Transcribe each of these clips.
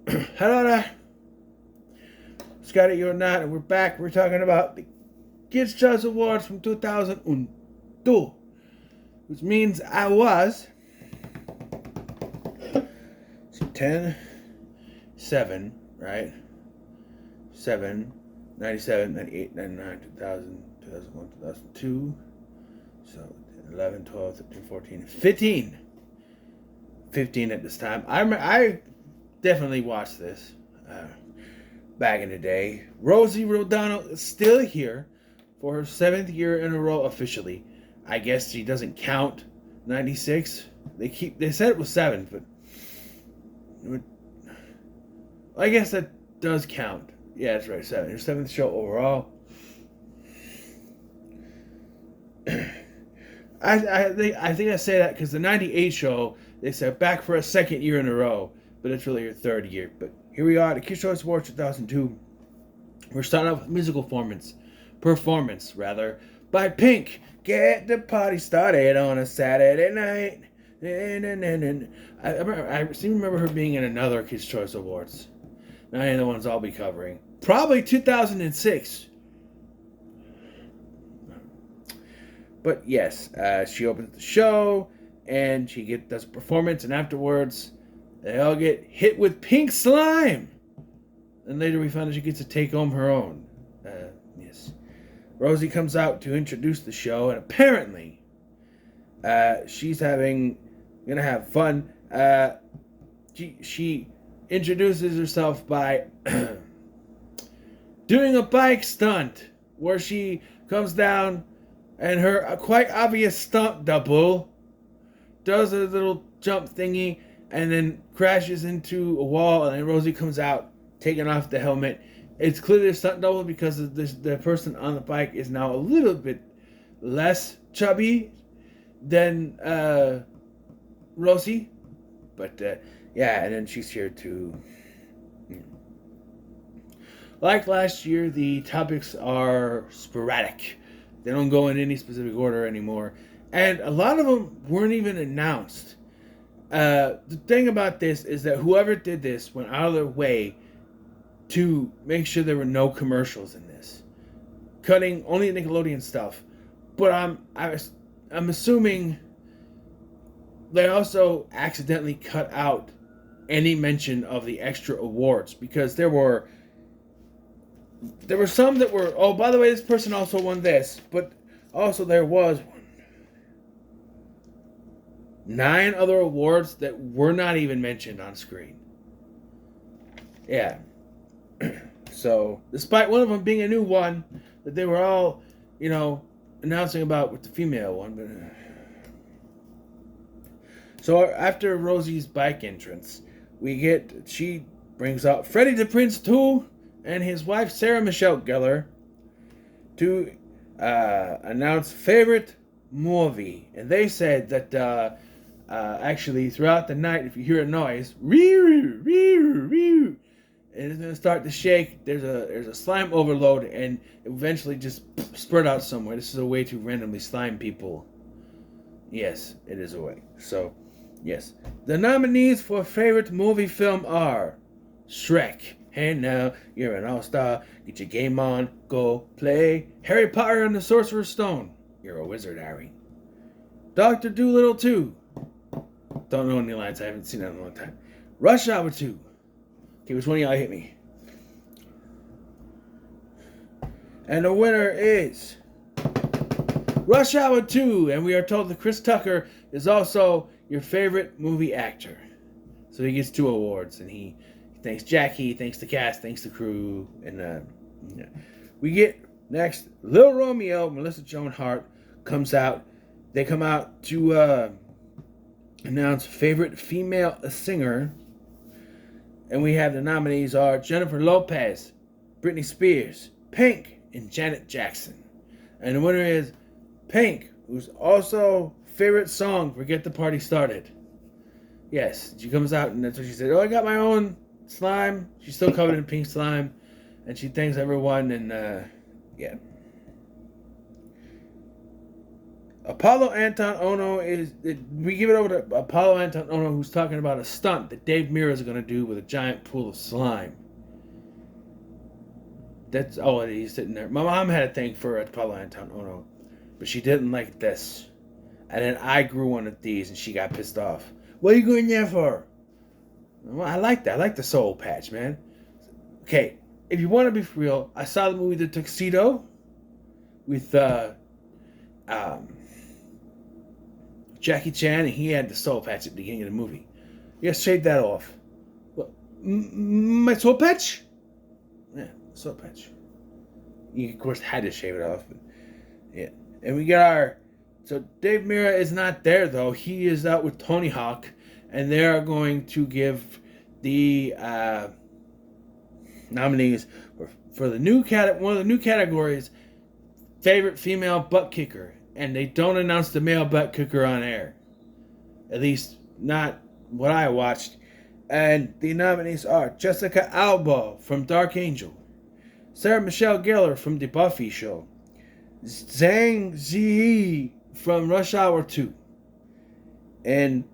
Hello there. Scotty, you're not, and we're back. We're talking about the Kids' Choice Awards from 2002, which means I was 10, 7, right? 7, 97, 98, 99, 2000, 2001, 2002. So 11, 12, 13, 14, 15. 15 at this time. I definitely watched this back in the day. Rosie Rodano is still here for her 7th year in a row officially. I guess she doesn't count 96. They said it was 7, but I guess that does count. Yeah, that's right, 7. Her 7th show overall. I think I say that because the 98 show, they said back for a 2nd year in a row, but it's really her 3rd year. But here we are, the Kids' Choice Awards 2002. We're starting off with musical performance by Pink. Get the party started on a Saturday night. I seem to remember her being in another Kids' Choice Awards. Not any of the ones I'll be covering. Probably 2006. But yes, she opens the show, and she does a performance, and afterwards, they all get hit with pink slime. And later we find that she gets to take home her own. Yes. Rosie comes out to introduce the show, and apparently, she's gonna have fun. She introduces herself by doing a bike stunt, where she comes down, and her quite obvious stunt double does a little jump thingy and then crashes into a wall, and then Rosie comes out taking off the helmet. It's clearly a stunt double because the person on the bike is now a little bit less chubby than Rosie. But yeah, and then she's here to... Like last year, the topics are sporadic. They don't go in any specific order anymore. And a lot of them weren't even announced. The thing about this is that whoever did this went out of their way to make sure there were no commercials in this. Cutting only Nickelodeon stuff. But I'm assuming they also accidentally cut out any mention of the extra awards. Because there were some that were, oh, by the way, this person also won this. But also there was 9 other awards that were not even mentioned on screen. Yeah. So, despite one of them being a new one that they were all, announcing about with the female one. But so after Rosie's bike entrance, she brings out Freddie the Prince 2 and his wife Sarah Michelle Gellar to announce favorite movie. And they said that actually throughout the night, if you hear a noise, and it's going to start to shake, there's a slime overload, and eventually just spread out somewhere. This is a way to randomly slime people. Yes, it is a way. So, yes. The nominees for favorite movie film are Shrek. Hey now, you're an all-star. Get your game on. Go play. Harry Potter and the Sorcerer's Stone. You're a wizard, Harry. Dr. Dolittle 2. Don't know any lines. I haven't seen that in a long time. Rush Hour 2. Okay, which one of y'all hit me? And the winner is Rush Hour 2. And we are told that Chris Tucker is also your favorite movie actor. So he gets 2 awards. And he thanks Jackie, thanks the cast, thanks the crew. And we get next Lil Romeo, Melissa Joan Hart comes out. They come out to announce favorite female singer. And we have the nominees are Jennifer Lopez, Britney Spears, Pink, and Janet Jackson. And the winner is Pink, who's also favorite song for Get the Party Started. Yes, she comes out and that's what she said. Oh, I got my own slime. She's still covered in pink slime. And she thanks everyone and yeah. Apollo Anton Ono we give it over to Apollo Anton Ono, who's talking about a stunt that Dave Mirra is going to do with a giant pool of slime. He's sitting there. My mom had a thing for Apollo Anton Ono, but she didn't like this. And then I grew one of these, and she got pissed off. What are you going there for? Well, I like that. I like the soul patch, man. Okay, if you want to be for real, I saw the movie The Tuxedo with Jackie Chan, and he had the soul patch at the beginning of the movie. You gotta shave that off. What? My soul patch? Yeah, soul patch. You, of course, had to shave it off. But yeah. And we got So Dave Mirra is not there, though. He is out with Tony Hawk, and they are going to give the nominees for the one of the new categories, favorite female butt kicker. And they don't announce the male butt kicker on air. At least, not what I watched. And the nominees are Jessica Alba from Dark Angel, Sarah Michelle Gellar from The Buffy Show, Zhang Ziyi from Rush Hour 2, and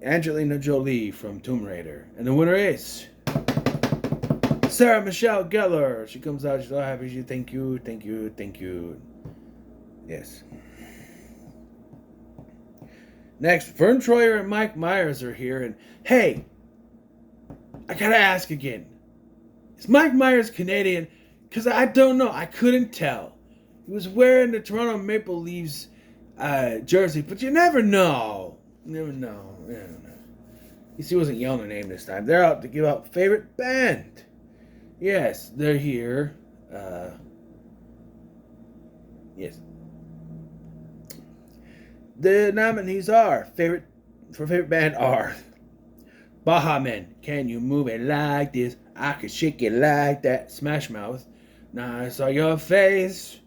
Angelina Jolie from Tomb Raider. And the winner is Sarah Michelle Gellar. She comes out, she's all happy. She, thank you. Yes. Next, Vern Troyer and Mike Myers are here. And hey, I gotta ask again. Is Mike Myers Canadian? Because I don't know. I couldn't tell. He was wearing the Toronto Maple Leafs jersey, but you never know. You never know. At least he wasn't yelling a name this time. They're out to give out favorite band. Yes, they're here. Yes. The nominees are favorite band are Baha Men, Can You Move It Like This? I Could Shake It Like That. Smash Mouth, Now I Saw Your Face.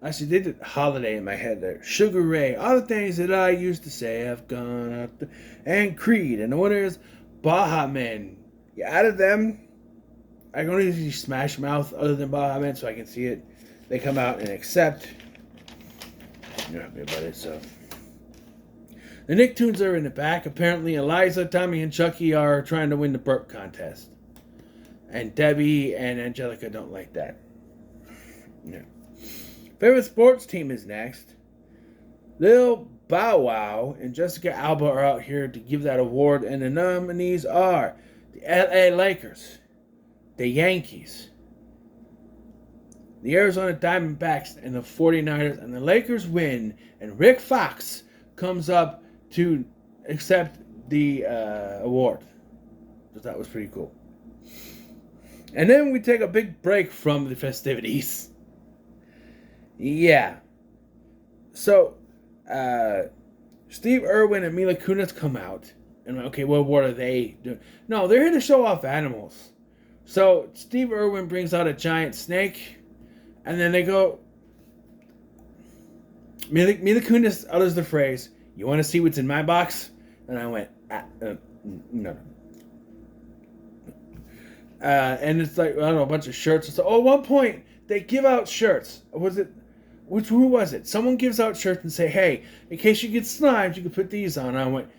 Actually did the Holiday in my head there. Sugar Ray, All the Things That I Used to Say Have Gone Up. And Creed. And the winner is Baha Men. Yeah, out of them, I can only see Smash Mouth other than Baha Men, so I can see it. They come out and accept. You're happy about it, so. The Nicktoons are in the back. Apparently, Eliza, Tommy, and Chucky are trying to win the burp contest. And Debbie and Angelica don't like that. Yeah. Favorite sports team is next. Lil Bow Wow and Jessica Alba are out here to give that award. And the nominees are the LA Lakers, the Yankees, the Arizona Diamondbacks, and the 49ers. And the Lakers win. And Rick Fox comes up to accept the award. So that was pretty cool. And then we take a big break from the festivities. Yeah. So, Steve Irwin and Mila Kunis come out. And okay, what are they doing? No, they're here to show off animals. So, Steve Irwin brings out a giant snake. And then they go... Mila Kunis utters the phrase, "You want to see what's in my box?" And I went, no. And it's like, I don't know, a bunch of shirts. So, at one point, they give out shirts. Who was it? Someone gives out shirts and say, hey, in case you get slimed, you can put these on. And I went,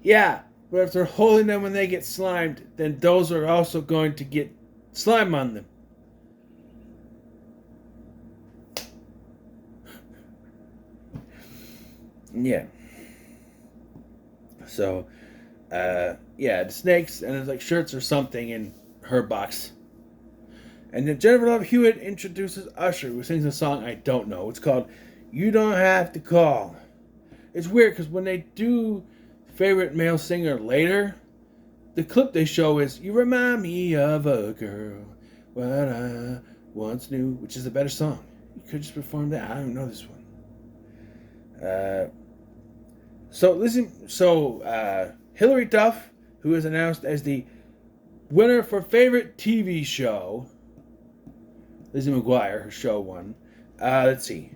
yeah, but if they're holding them when they get slimed, then those are also going to get slime on them. Yeah. So, the snakes, and there's like shirts or something in her box. And then Jennifer Love Hewitt introduces Usher, who sings a song I don't know. It's called You Don't Have to Call. It's weird because when they do favorite male singer later, the clip they show is You Remind Me of a Girl, What I Once Knew, which is a better song. You could just perform that. I don't know this one. Hillary Duff, who is announced as the winner for favorite TV show. Lizzie McGuire, her show won. Let's see.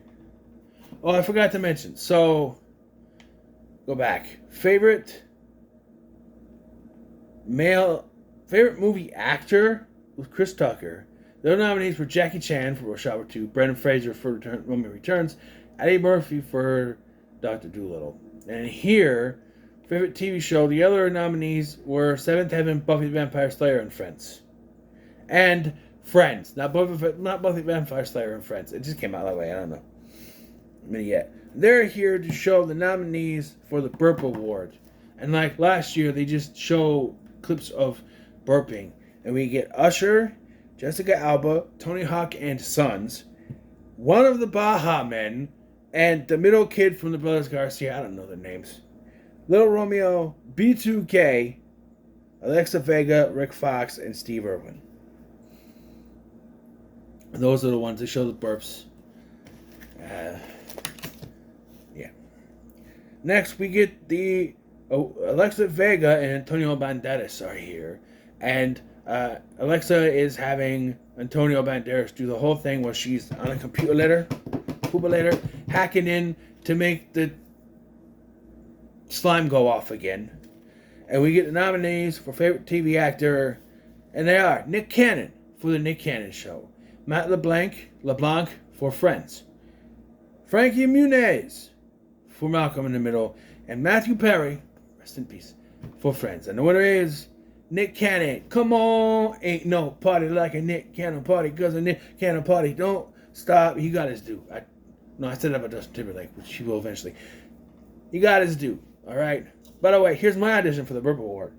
Oh, I forgot to mention. So, go back. Favorite movie actor was Chris Tucker. The other nominees were Jackie Chan for Rush Hour 2, Brendan Fraser for Roman Returns, Eddie Murphy for Dr. Dolittle. And here, favorite TV show, the other nominees were Seventh Heaven, Buffy the Vampire Slayer, and Friends. And Friends, not Buffy the Vampire Slayer and Friends. It just came out that way. I don't know. Yet. They're here to show the nominees for the Burp Award. And like last year, they just show clips of burping. And we get Usher, Jessica Alba, Tony Hawk and Sons, one of the Baja Men, and the middle kid from the Brothers Garcia. I don't know their names. Little Romeo, B2K, Alexa Vega, Rick Fox, and Steve Irwin. And those are the ones that show the burps. Yeah. Next, we get the Alexa Vega and Antonio Banderas are here. And Alexa is having Antonio Banderas do the whole thing where she's on a computer hacking in to make the slime go off again. And we get the nominees for favorite TV actor, and they are Nick Cannon for the Nick Cannon Show, Matt LeBlanc for Friends, Frankie Muniz for Malcolm in the Middle, and Matthew Perry, rest in peace, for Friends. And the winner is Nick Cannon. Come on, ain't no party like a Nick Cannon party, cause a Nick Cannon party don't stop. He got his due. I said that about Justin Timberlake, which he will eventually. He got his due. All right. By the way, here's my audition for the Burp Award.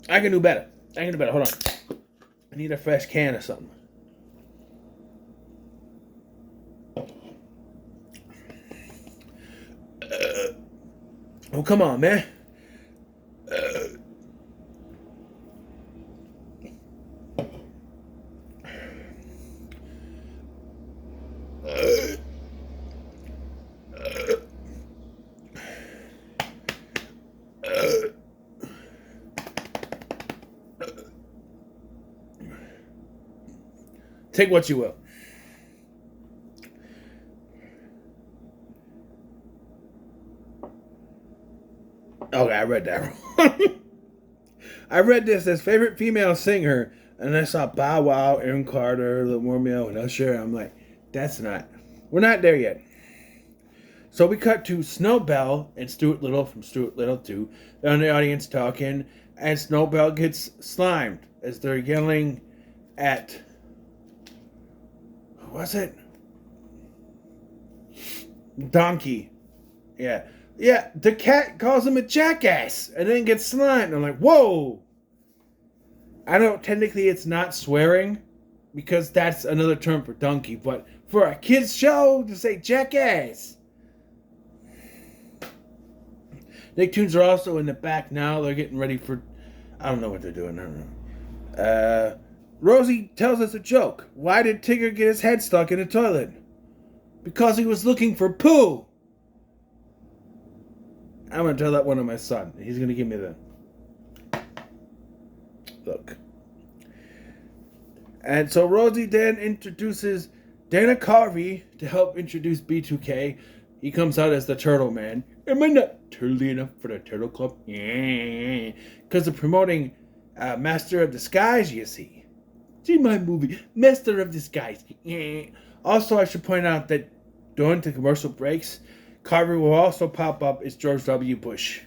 I can do better. Hold on. I need a fresh can or something. Oh, come on, man. Take what you will. Okay, I read that wrong. I read this as favorite female singer, and I saw Bow Wow, Aaron Carter, Lil Romeo, and Usher. I'm like, we're not there yet. So we cut to Snowbell and Stuart Little from Stuart Little 2. They're in the audience talking, and Snowbell gets slimed as they're yelling at... Who was it? Donkey. Yeah. Yeah, the cat calls him a jackass and then gets slimed. I'm like, whoa! I know technically it's not swearing because that's another term for donkey, but for a kid's show to say jackass. Nicktoons are also in the back now. They're getting ready for... I don't know what they're doing. I don't know. Rosie tells us a joke. Why did Tigger get his head stuck in a toilet? Because he was looking for poo. I'm going to tell that one to my son. He's going to give me the look. And so Rosie then introduces Dana Carvey to help introduce B2K. He comes out as the Turtle Man. Am I not turtly enough for the Turtle Club? Yeah. Because they're promoting Master of Disguise, you see. See my movie, Master of Disguise. Yeah. Also, I should point out that during the commercial breaks, Carver will also pop up as George W. Bush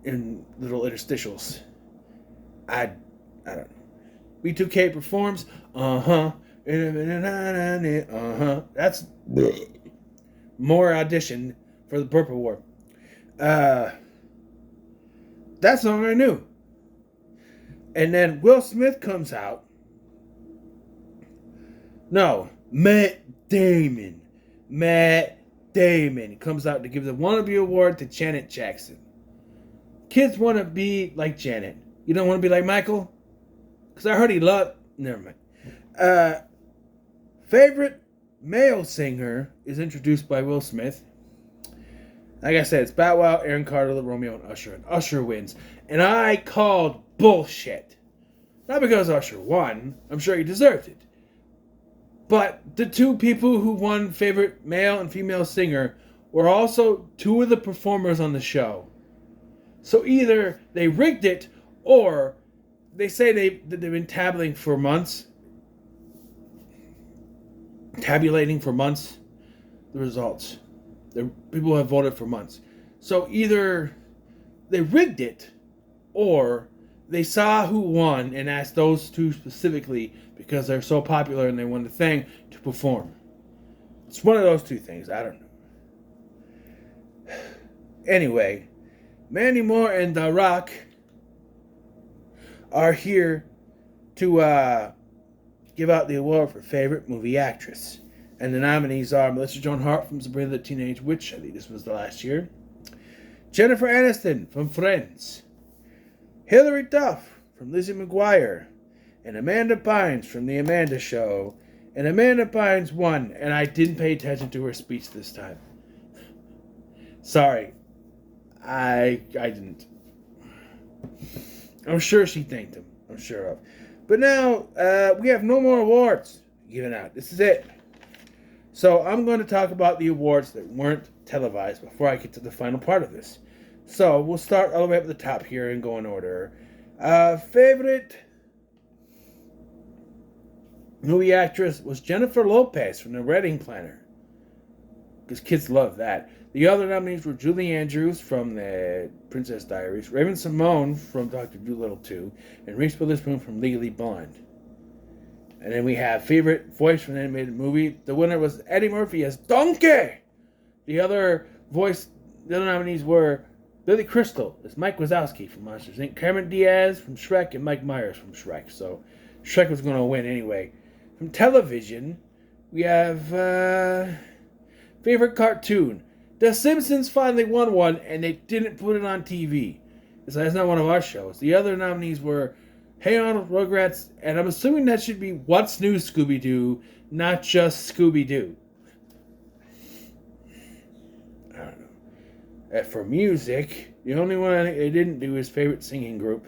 in little interstitials. I don't know. B2K performs. That's more audition for the Burp Award. That song I knew. And then Will Smith comes out. No, Matt Damon comes out to give the Wannabe Award to Janet Jackson. Kids want to be like Janet. You don't want to be like Michael? Because I heard he loved... Never mind. Favorite male singer is introduced by Will Smith. Like I said, it's Bow Wow, Aaron Carter, Romeo, and Usher. And Usher wins. And I called bullshit. Not because Usher won. I'm sure he deserved it. But the two people who won favorite male and female singer were also two of the performers on the show. So either they rigged it or they say they've been tabulating for months the results. People have voted for months. So either they rigged it, or they saw who won and asked those two specifically because they're so popular and they won the thing to perform. It's one of those two things. I don't know. Anyway, Mandy Moore and The Rock are here to give out the award for Favorite Movie Actress. And the nominees are Melissa Joan Hart from Sabrina the Teenage Witch. I think this was the last year. Jennifer Aniston from Friends. Hilary Duff from Lizzie McGuire. And Amanda Bynes from The Amanda Show. And Amanda Bynes won, and I didn't pay attention to her speech this time. Sorry. I didn't. I'm sure she thanked him. I'm sure of. But now, we have no more awards given out. This is it. So I'm going to talk about the awards that weren't televised before I get to the final part of this. So we'll start all the way up at the top here and go in order. Favorite movie actress was Jennifer Lopez from The Wedding Planner, because kids love that. The other nominees were Julie Andrews from The Princess Diaries, Raven-Symoné from Dr. Dolittle 2, and Reese Witherspoon from Legally Blonde. And then we have favorite voice from an animated movie. The winner was Eddie Murphy as Donkey. The other nominees were Billy Crystal as Mike Wazowski from Monsters Inc., Cameron Diaz from Shrek, and Mike Myers from Shrek. So Shrek was going to win anyway. From television, we have favorite cartoon. The Simpsons finally won one, and they didn't put it on TV. So that's not one of our shows. The other nominees were Hey Arnold, Rugrats, and I'm assuming that should be What's New, Scooby-Doo, not just Scooby-Doo. I don't know. For music, the only one I think they didn't do is favorite singing group.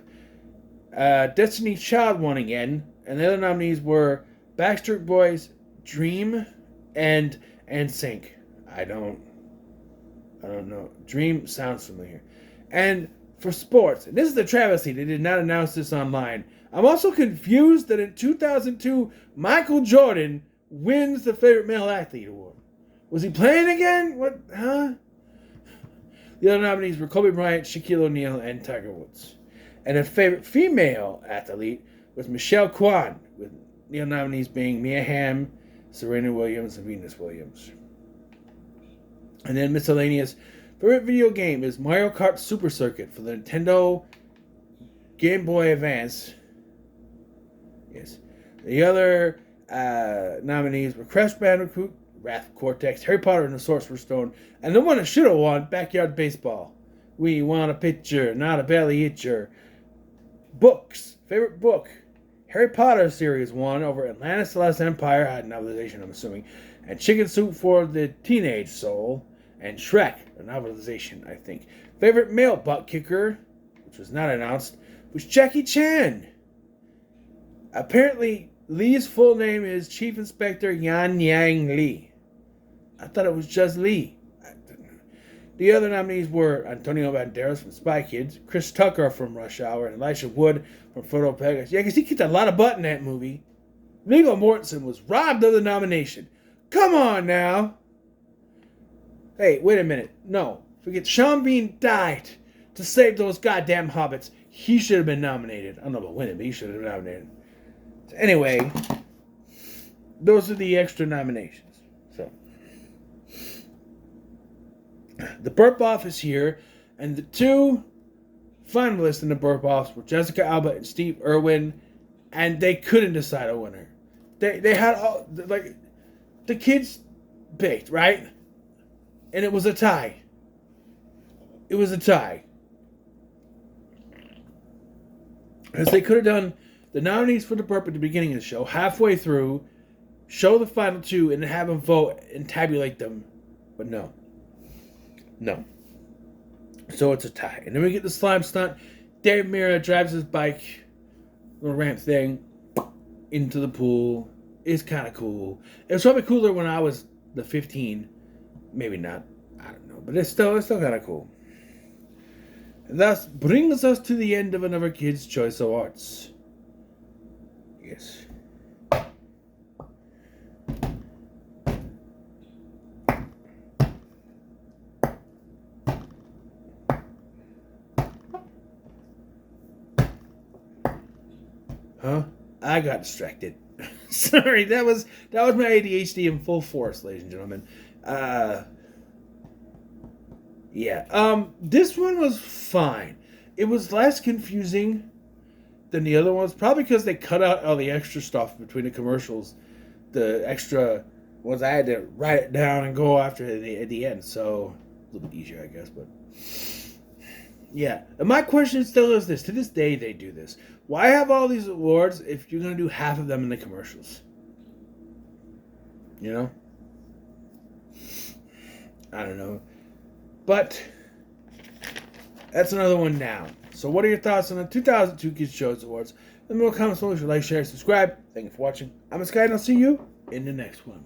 Destiny's Child won again, and the other nominees were Backstreet Boys, Dream, and NSYNC. I don't know. Dream sounds familiar. And for sports, and this is the travesty, they did not announce this online. I'm also confused that in 2002, Michael Jordan wins the favorite male athlete award. Was he playing again? What? Huh? The other nominees were Kobe Bryant, Shaquille O'Neal, and Tiger Woods. And the favorite female athlete was Michelle Kwan, with the other nominees being Mia Hamm, Serena Williams, and Venus Williams. And then miscellaneous. Favorite video game is Mario Kart Super Circuit for the Nintendo Game Boy Advance. Yes. The other nominees were Crash Bandicoot, Wrath of Cortex, Harry Potter and the Sorcerer's Stone, and the one that should have won, Backyard Baseball. We want a picture, not a belly itcher. Books. Favorite book. Harry Potter series won over Atlantis the Last Empire, had a novelization I'm assuming, and Chicken Soup for the Teenage Soul, and Shrek, a novelization, I think. Favorite male butt kicker, which was not announced, was Jackie Chan. Apparently, Lee's full name is Chief Inspector Yan Yang Lee. I thought it was just Lee. The other nominees were Antonio Banderas from Spy Kids, Chris Tucker from Rush Hour, and Elisha Wood from Photo Pegasus. Yeah, because he kicked a lot of butt in that movie. Viggo Mortensen was robbed of the nomination. Come on now. Hey, wait a minute. No. Forget, Sean Bean died to save those goddamn hobbits. He should have been nominated. I don't know about winning, but he should have been nominated. So anyway, those are the extra nominations. So, the Burp Off is here, and the two finalists in the Burp Offs were Jessica Alba and Steve Irwin, and they couldn't decide a winner. They had all, like, the kids picked, right? And it was a tie. It was a tie. Because they could have done the nominees for the Burp at the beginning of the show, halfway through, show the final two, and then have them vote and tabulate them. But no. No. So it's a tie. And then we get the slime stunt. Dave Mirra drives his bike, little ramp thing, into the pool. It's kind of cool. It was probably cooler when I was the 15. Maybe not. I don't know. But it's still kind of cool. And thus brings us to the end of another Kids' Choice Awards. Yes. Huh? I got distracted. Sorry, that was my ADHD in full force, ladies and gentlemen. This one was fine. It was less confusing than the other ones, probably because they cut out all the extra stuff between the commercials. The extra ones I had to write it down and go after at the end, so a little bit easier, I guess. But yeah, and my question still is this: to this day, they do this. Why have all these awards if you're gonna do half of them in the commercials? You know, I don't know, but that's another one down. So what are your thoughts on the 2002 Kids' Choice Awards? Let me know in the comments below. Like, share, subscribe. Thank you for watching. I'm Sky, and I'll see you in the next one.